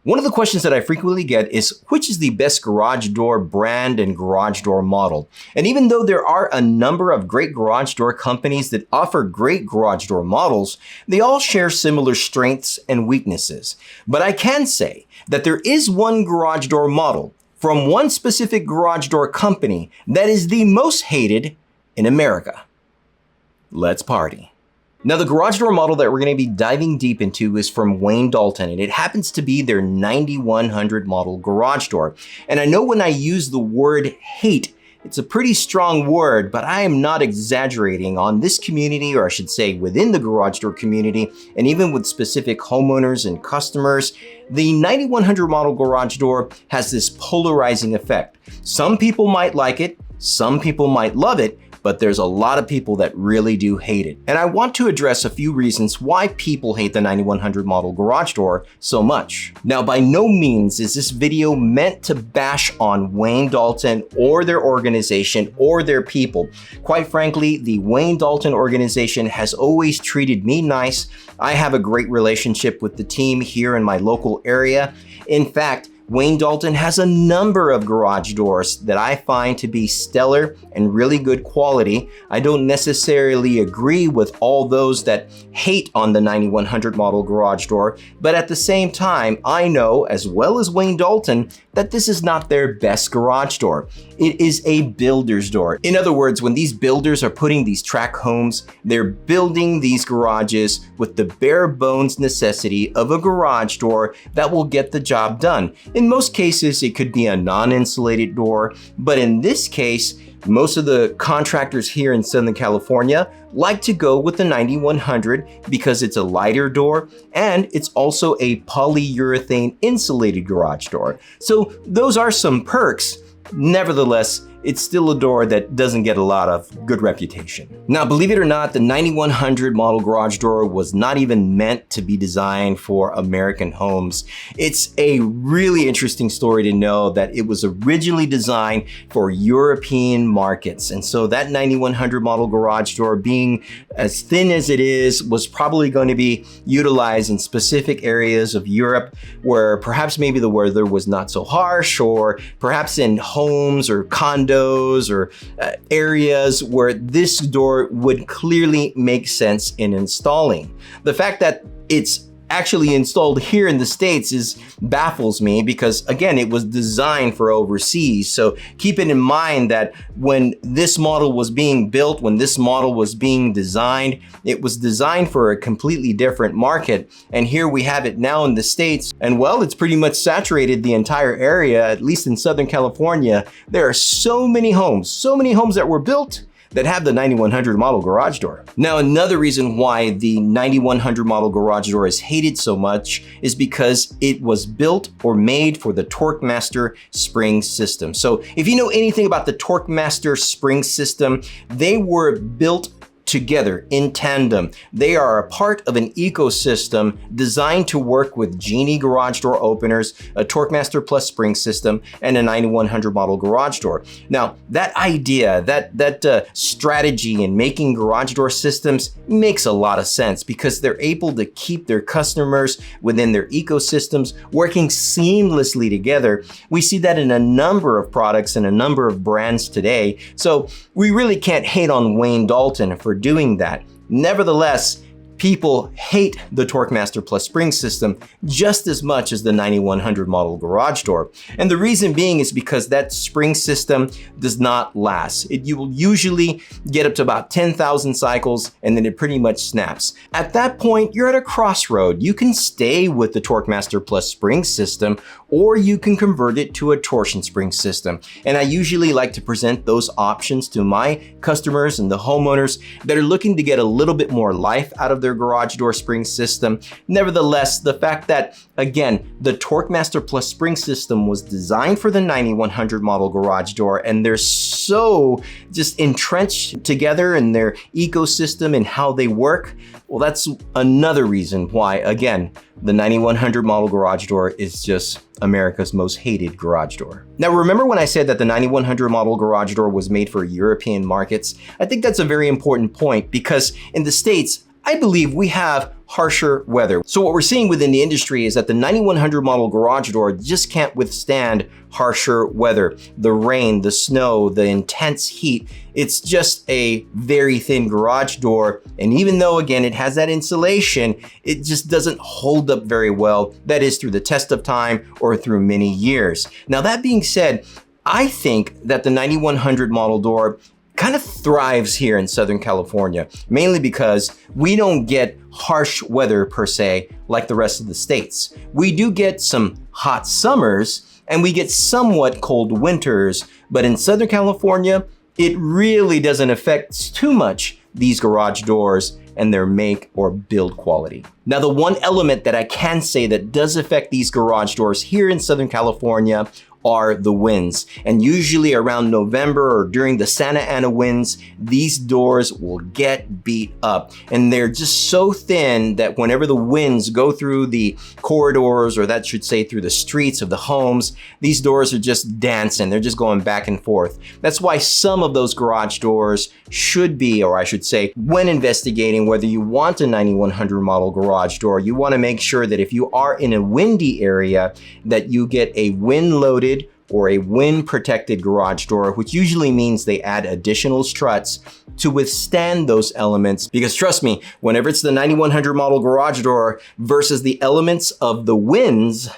One of the questions that I frequently get is, which is the best garage door brand and garage door model? And even though there are a number of great garage door companies that offer great garage door models, they all share similar strengths and weaknesses. But I can say that there is one garage door model from one specific garage door company that is the most hated in America. Let's party. Now, the garage door model that we're going to be diving deep into is from Wayne Dalton, and it happens to be their 9100 model garage door. And I know when I use the word hate, it's a pretty strong word, but I am not exaggerating. On this community, or I should say within the garage door community, and even with specific homeowners and customers, the 9100 model garage door has this polarizing effect. Some people might like it, some people might love it, but there's a lot of people that really do hate it. And I want to address a few reasons why people hate the 9100 model garage door so much. Now, by no means is this video meant to bash on Wayne Dalton or their organization or their people. Quite frankly, the Wayne Dalton organization has always treated me nice. I have a great relationship with the team here in my local area. In fact, Wayne Dalton has a number of garage doors that I find to be stellar and really good quality. I don't necessarily agree with all those that hate on the 9100 model garage door, but at the same time, I know, as well as Wayne Dalton, that this is not their best garage door. It is a builder's door. In other words, when these builders are putting these tract homes, they're building these garages with the bare bones necessity of a garage door that will get the job done. In most cases, it could be a non-insulated door, but in this case, most of the contractors here in Southern California like to go with the 9100 because it's a lighter door and it's also a polyurethane insulated garage door. So those are some perks. Nevertheless, it's still a door that doesn't get a lot of good reputation. Now, believe it or not, the 9100 model garage door was not even meant to be designed for American homes. It's a really interesting story to know that it was originally designed for European markets. And so that 9100 model garage door, being as thin as it is, was probably going to be utilized in specific areas of Europe where perhaps maybe the weather was not so harsh, or perhaps in homes or condos or areas where this door would clearly make sense in installing. The fact that it's actually installed here in the States baffles me because, again, it was designed for overseas. So keep it in mind that when this model was being built, when this model was being designed, it was designed for a completely different market. And here we have it now in the States, and well, it's pretty much saturated the entire area, at least in Southern California. There are so many homes that were built that have the 9100 model garage door. Now, another reason why the 9100 model garage door is hated so much is because it was built or made for the Torquemaster spring system. So if you know anything about the Torquemaster spring system, they were built together in tandem. They are a part of an ecosystem designed to work with Genie garage door openers, a Torquemaster Plus spring system, and a 9100 model garage door. Now, that idea, that strategy in making garage door systems makes a lot of sense because they're able to keep their customers within their ecosystems working seamlessly together. We see that in a number of products and a number of brands today. So we really can't hate on Wayne Dalton for doing that. Nevertheless, people hate the Torquemaster Plus spring system just as much as the 9100 model garage door. And the reason being is because that spring system does not last. You will usually get up to about 10,000 cycles and then it pretty much snaps. At that point, you're at a crossroad. You can stay with the Torquemaster Plus spring system, or you can convert it to a torsion spring system. And I usually like to present those options to my customers and the homeowners that are looking to get a little bit more life out of their garage door spring system. Nevertheless, the fact that, again, the Torquemaster Plus spring system was designed for the 9100 model garage door, and they're so just entrenched together in their ecosystem and how they work, well, that's another reason why, again, the 9100 model garage door is just America's most hated garage door. Now, remember when I said that the 9100 model garage door was made for European markets? I think that's a very important point because in the States, I believe we have harsher weather. So what we're seeing within the industry is that the 9100 model garage door just can't withstand harsher weather. The rain, the snow, the intense heat. It's just a very thin garage door. And even though, again, it has that insulation, it just doesn't hold up very well. That is through the test of time or through many years. Now, that being said, I think that the 9100 model door kind of thrives here in Southern California, mainly because we don't get harsh weather per se like the rest of the states. We do get some hot summers and we get somewhat cold winters, but in Southern California, it really doesn't affect too much these garage doors and their make or build quality. Now, the one element that I can say that does affect these garage doors here in Southern California are the winds. And usually around November or during the Santa Ana winds, these doors will get beat up. And they're just so thin that whenever the winds go through the corridors, or that should say through the streets of the homes, these doors are just dancing. They're just going back and forth. That's why some of those garage doors should be, or I should say, when investigating whether you want a 9100 model garage door, you want to make sure that if you are in a windy area, that you get a wind-loaded or a wind-protected garage door, which usually means they add additional struts to withstand those elements. Because trust me, whenever it's the 9100 model garage door versus the elements of the winds,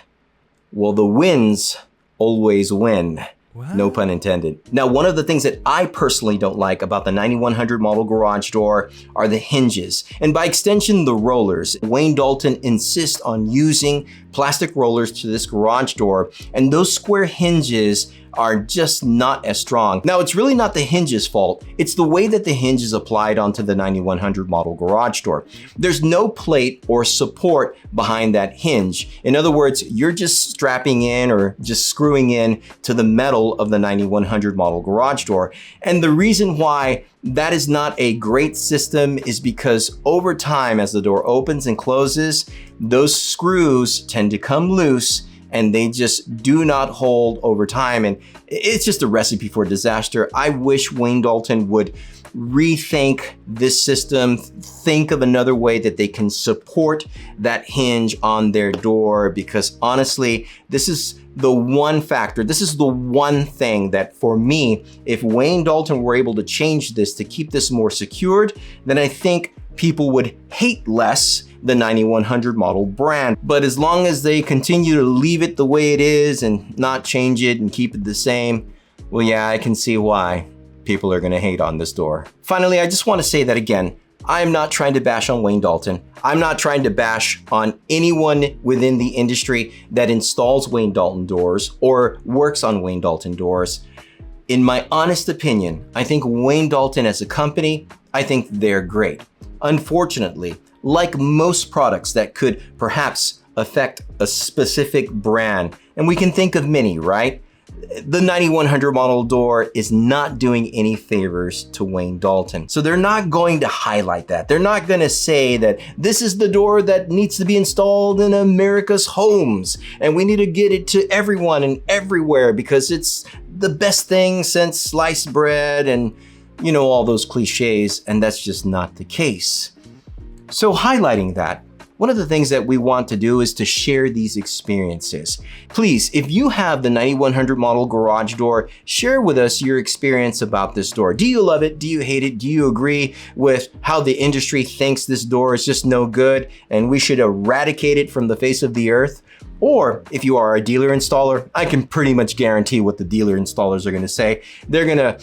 well, the winds always win. What? No pun intended. Now, one of the things that I personally don't like about the 9100 model garage door are the hinges, and by extension, the rollers. Wayne Dalton insists on using plastic rollers to this garage door, and those square hinges are just not as strong. Now, it's really not the hinge's fault. It's the way that the hinge is applied onto the 9100 model garage door. There's no plate or support behind that hinge. In other words, you're just strapping in or just screwing in to the metal of the 9100 model garage door. And the reason why that is not a great system is because over time, as the door opens and closes, those screws tend to come loose and they just do not hold over time. And it's just a recipe for disaster. I wish Wayne Dalton would rethink this system, think of another way that they can support that hinge on their door, because honestly, this is the one factor, this is the one thing that for me, if Wayne Dalton were able to change this to keep this more secured, then I think people would hate less the 9100 model brand. But as long as they continue to leave it the way it is and not change it and keep it the same, well, yeah, I can see why people are gonna hate on this door. Finally, I just wanna say that again, I am not trying to bash on Wayne Dalton. I'm not trying to bash on anyone within the industry that installs Wayne Dalton doors or works on Wayne Dalton doors. In my honest opinion, I think Wayne Dalton as a company, I think they're great. Unfortunately, like most products that could perhaps affect a specific brand, and we can think of many, right? The 9100 model door is not doing any favors to Wayne Dalton. So they're not going to highlight that. They're not going to say that this is the door that needs to be installed in America's homes and we need to get it to everyone and everywhere because it's the best thing since sliced bread and, you know, all those cliches. And that's just not the case. So highlighting that, one of the things that we want to do is to share these experiences. Please, if you have the 9100 model garage door, share with us your experience about this door. Do you love it? Do you hate it? Do you agree with how the industry thinks this door is just no good and we should eradicate it from the face of the earth? Or if you are a dealer installer, I can pretty much guarantee what the dealer installers are gonna say. They're gonna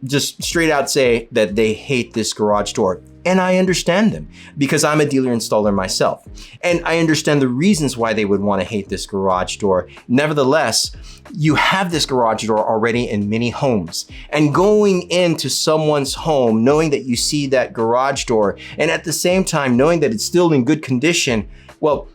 just straight out say that they hate this garage door. And I understand them because I'm a dealer installer myself. And I understand the reasons why they would want to hate this garage door. Nevertheless, you have this garage door already in many homes. And going into someone's home, knowing that you see that garage door, and at the same time, knowing that it's still in good condition, well,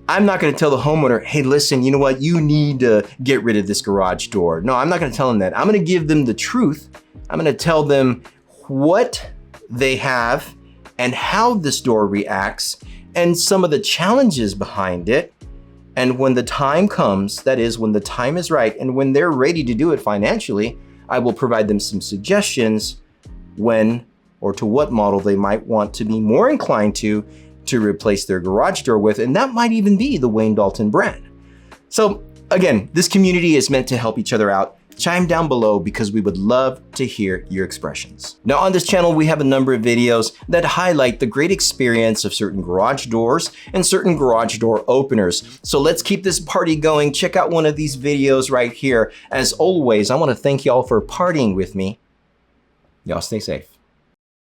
I'm not going to tell the homeowner, hey, listen, you know what? You need to get rid of this garage door. No, I'm not going to tell them that. I'm going to give them the truth. I'm going to tell them what they have and how this door reacts and some of the challenges behind it. And when the time comes, that is when the time is right and when they're ready to do it financially, I will provide them some suggestions when or to what model they might want to be more inclined to to replace their garage door with, and that might even be the Wayne Dalton brand. So again, this community is meant to help each other out. Chime down below because we would love to hear your expressions. Now on this channel, we have a number of videos that highlight the great experience of certain garage doors and certain garage door openers. So let's keep this party going. Check out one of these videos right here. As always, I want to thank y'all for partying with me. Y'all stay safe.